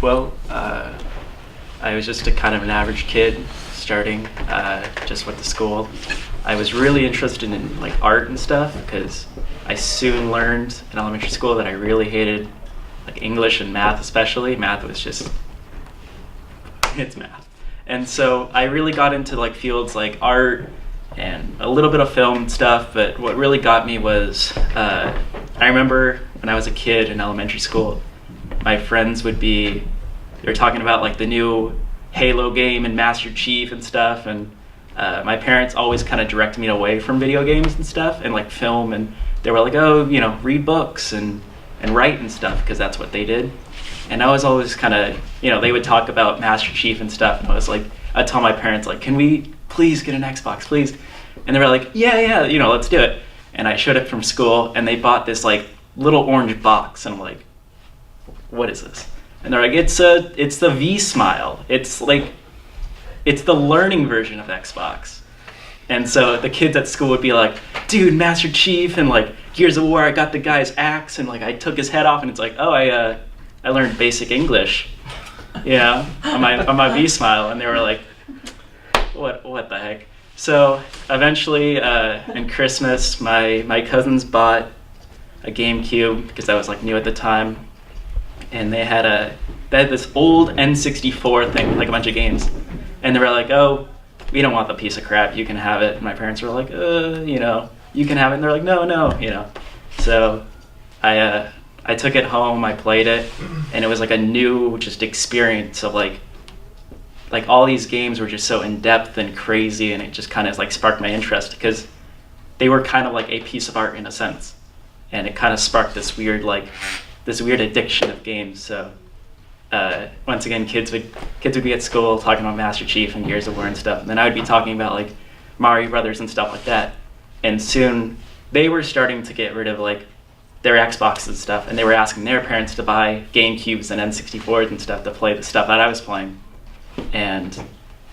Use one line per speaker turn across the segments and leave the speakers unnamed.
Well, I was just a kind of an average kid starting, just went to school. I was really interested in like art and stuff because I soon learned in elementary school that I really hated like English and math especially. Math was just, it's math. And so I really got into like fields like art and a little bit of film stuff, but what really got me was, I remember when I was a kid in elementary school, my friends they were talking about like the new Halo game and Master Chief and stuff, and my parents always kind of directed me away from video games and stuff and like film, and they were like, oh, read books and write and stuff, because that's what they did. And I was always kind of, they would talk about Master Chief and stuff, and I was like, I'd tell my parents like, can we please get an Xbox, please? And they were like, yeah, let's do it. And I showed it from school, and they bought this like little orange box, and I'm like, what is this? And they're like, it's the V-Smile. It's the learning version of Xbox. And so the kids at school would be like, dude, Master Chief and like Gears of War, I got the guy's axe and like I took his head off, and it's like, oh, I learned basic English, on my V-Smile. And they were like, what the heck? So eventually, in Christmas, my cousins bought a GameCube because I was like new at the time, and they had this old N64 thing with like a bunch of games, and they were like, oh, we don't want the piece of crap, you can have it. And my parents were like, you can have it. And they're like, no. So I took it home, I played it, and it was like a new just experience of like all these games were just so in-depth and crazy, and it just kind of like sparked my interest because they were kind of like a piece of art in a sense, and it kind of sparked this weird addiction of games. So once again, kids would be at school talking about Master Chief and Gears of War and stuff, and then I would be talking about like Mario Brothers and stuff like that. And soon they were starting to get rid of like their Xboxes and stuff, and they were asking their parents to buy GameCubes and N64s and stuff to play the stuff that I was playing. And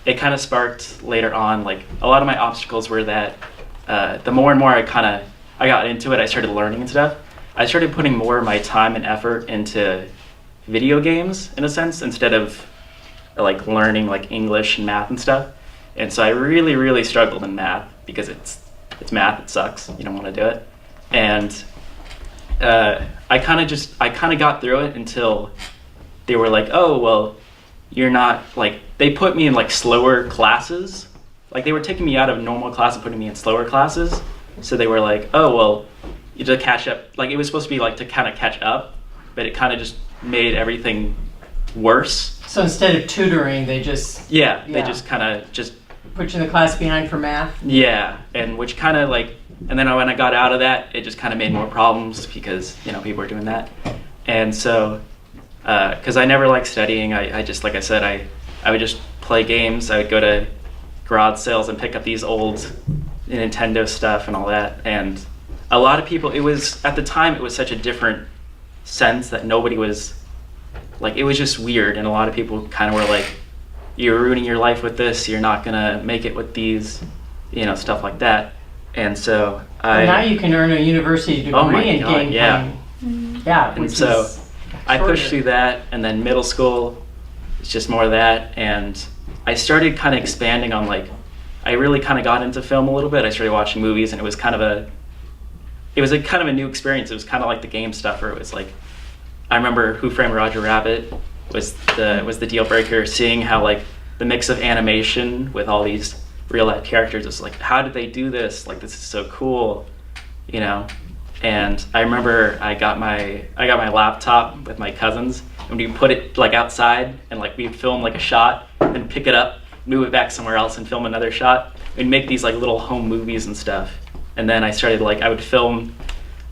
it kind of sparked later on, like a lot of my obstacles were that the more and more I got into it, I started learning and stuff. I started putting more of my time and effort into video games in a sense, instead of like learning like English and math and stuff. And so I really, really struggled in math because it's math, it sucks, you don't want to do it. And I kind of got through it until they were like, oh, well, you're not, like, they put me in like slower classes. Like they were taking me out of normal class and putting me in slower classes. So they were like, oh, well, you just catch up. Like it was supposed to be like to kind of catch up, but it kind of just made everything worse.
So instead of tutoring, they just...
Yeah. They just kind of just...
Put you in the class behind for math?
Yeah, and which kind of like... And then when I got out of that, it just kind of made more problems because, people were doing that. And so... because I never liked studying, I just, like I said, I would just play games. I would go to garage sales and pick up these old Nintendo stuff and all that. And a lot of people, at the time, it was such a different sense that nobody was, like, it was just weird. And a lot of people kind of were like, you're ruining your life with this, you're not going to make it with these, stuff like that. And so
now you can earn a university degree in game playing. Yeah,
and so I pushed through that, and then middle school, it's just more of that, and I started kind of expanding on I really kind of got into film a little bit. I started watching movies, and it was kind of a new experience. It was kind of like the game stuff, where it was like, I remember Who Framed Roger Rabbit was the deal breaker. Seeing how the mix of animation with all these real life characters was like, how did they do this? Like, this is so cool, And I remember I got my laptop with my cousins, and we put it outside, and we'd film a shot and pick it up, move it back somewhere else and film another shot. We'd make these little home movies and stuff. And then I started I would film,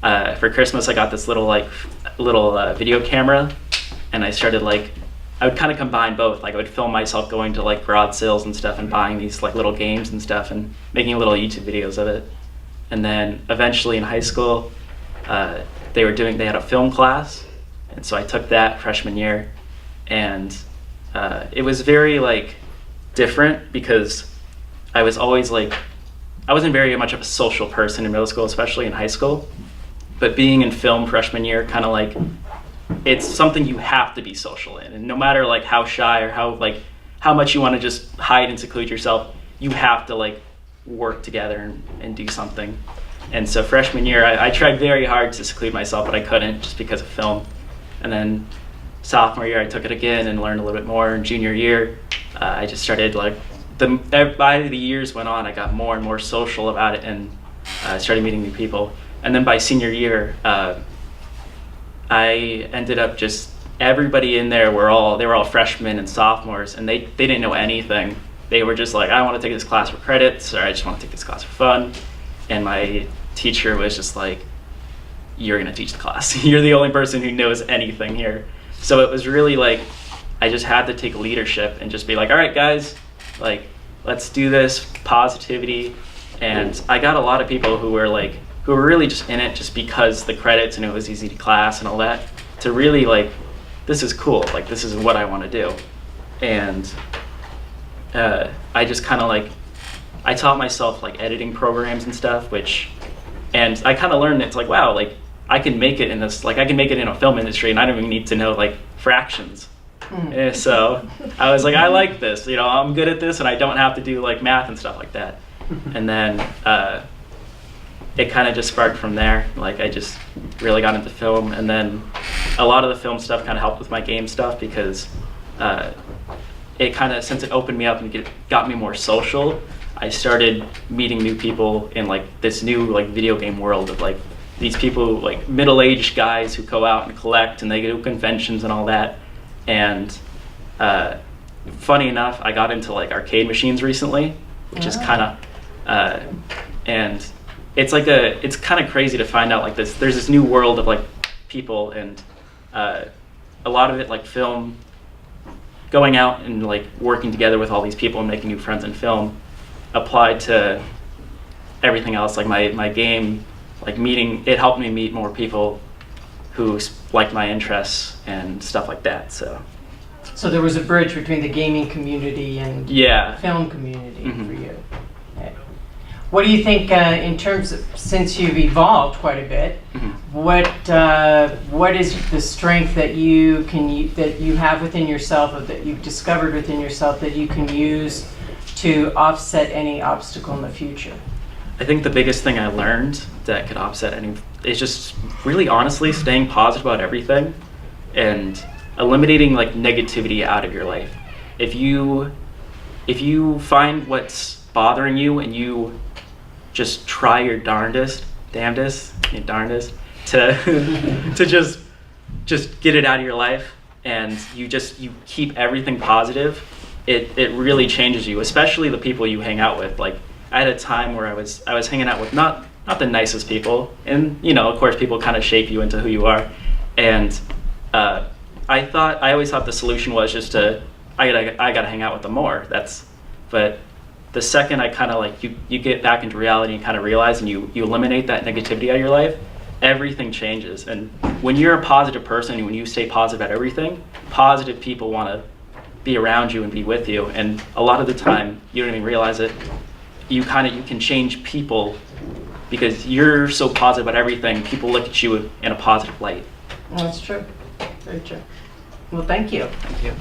for Christmas I got this little video camera, and I started I would kind of combine both. I would film myself going to garage sales and stuff and buying these little games and stuff and making little YouTube videos of it. And then eventually in high school, they had a film class, and so I took that freshman year, and it was very different because I was always I wasn't very much of a social person in middle school, especially in high school, but being in film freshman year kind of it's something you have to be social in, and no matter like how shy or how much you want to just hide and seclude yourself, you have to like work together and do something. And so freshman year, I tried very hard to seclude myself, but I couldn't just because of film. And then sophomore year, I took it again and learned a little bit more. And junior year, I just started like, by the years went on, I got more and more social about it and started meeting new people. And then by senior year, I ended up just, everybody in there they were all freshmen and sophomores, and they didn't know anything. They were just like, I want to take this class for credits, or I just want to take this class for fun. And my teacher was just like, you're going to teach the class. You're the only person who knows anything here. So it was really like, I just had to take leadership and just be like, all right, guys, like, let's do this, positivity. And I got a lot of people who were really just in it just because the credits and it was easy to class and all that, to really like, this is cool, like this is what I want to do. And I just kind of like, I taught myself like editing programs and stuff, and I kind of learned it's like, wow, like I can make it in this, like I can make it in a film industry and I don't even need to know like fractions. So I was like, I like this, I'm good at this and I don't have to do like math and stuff like that. And then it kind of just sparked from there. Like I just really got into film, and then a lot of the film stuff kind of helped with my game stuff because it kind of, since it opened me up and got me more social, I started meeting new people in like this new like video game world of like these people, like middle-aged guys who go out and collect and they go to conventions and all that. And funny enough, I got into like arcade machines recently, which is kind of, and it's kind of crazy to find out like there's this new world of like people, and a lot of it like film, going out and like working together with all these people and making new friends in film applied to everything else. Like my game, like it helped me meet more people who liked my interests and stuff like that. So
there was a bridge between the gaming community and
yeah,
film community for you. Okay. What do you think in terms of, since you've evolved quite a bit, what is the strength that you have within yourself, or that you've discovered within yourself that you can use to offset any obstacle in the future?
I think the biggest thing I learned that could offset any is just really honestly staying positive about everything and eliminating like negativity out of your life. If you find what's bothering you and you just try your damnedest to just get it out of your life, and you keep everything positive, it really changes you, especially the people you hang out with. Like I had a time where I was hanging out with not the nicest people, and of course people kind of shape you into who you are. And I always thought the solution was just I gotta hang out with them more. But the second I kind of like you get back into reality and kind of realize, and you eliminate that negativity out of your life, everything changes. And when you're a positive person and when you stay positive about everything, positive people want to be around you and be with you. And a lot of the time you don't even realize it. You can change people because you're so positive about everything. People look at you in a positive light.
That's true. Very true. Well, thank you.
Thank you.